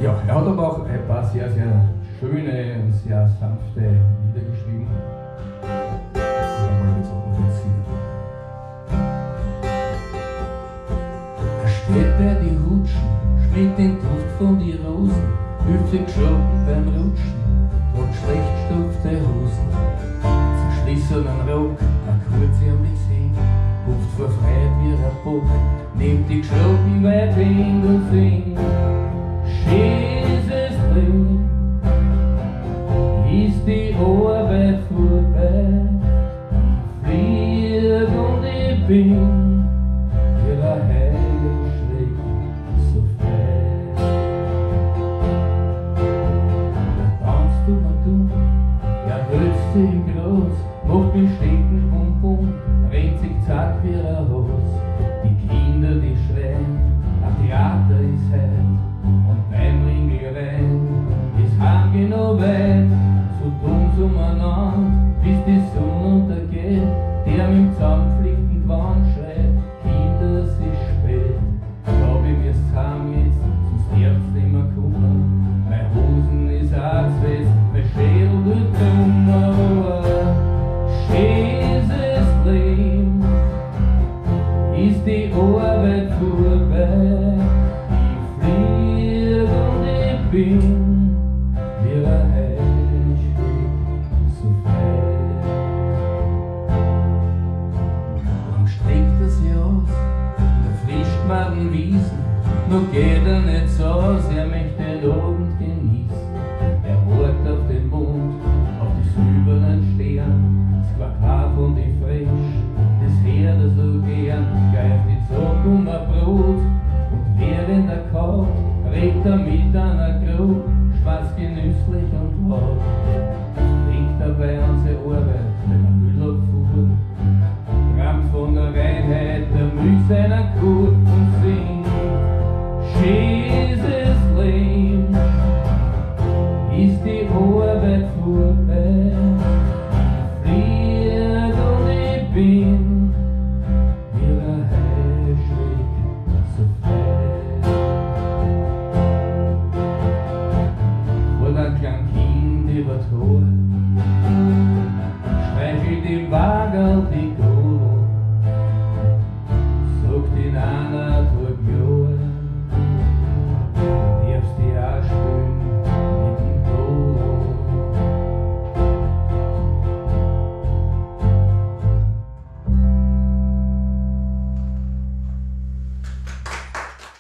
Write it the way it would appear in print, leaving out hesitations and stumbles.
Ja, er hat aber auch ein paar sehr, sehr schöne und sehr sanfte Lieder geschrieben. Da wollen wir jetzt auch noch jetzt singen. Er steht bei die Hutschen, schmeckt den Duft von die Rosen, hilft sich geschlagen beim Rutschen, tragt schlecht stopfte Hosen. Zerschlissenen Rock, ein kurzärmlich Sinn, hupft vor Freude wie ein Bock, nimmt die geschlagen weit hin und singt. Schönes Leben, ist die Arbeit vorbei, ich flieg und ich bin, ihrer Heil schlägt so frei. Da tanzt du und du, ja hältst dich im Gras, macht mich stecken, bum bum, rennt sich zack wie ein Haus. Die Kinder, die schreien, ein Theater ist heut, und beim Ringelwein ist heimgehen weit, so dumm umeinander, bis die Sonne untergeht, der mit dem zusammenflickten Gewand schreit, Kinder, es ist spät, glaub ich müsst heim jetzt, sonst darfst nicht mehr kommen, meine Hosen ist auch zu fest, mein Schädel wird dummer. Schönes Leben, ist die Arbeit vorbei, ich flieg und ich bin, wie ein Heilschweg so frei. Lang streckt er sich aus, da frischt man den Wiesen, noch geht er nicht so aus, er möchte den Abend genießen. Er wartet auf den Mond, auf die silbernen Sterne, das Quark von die Frisch, das hört er so gern, greift die Zack um ein Brot, und während er kaut, redet er mit einer Krug, schwarz genüsslich und laut. Denkt dabei an seine Arbeit, wenn er Müll abfuhr, träumt von der Reinheit, der Milch seiner Kuh und singt.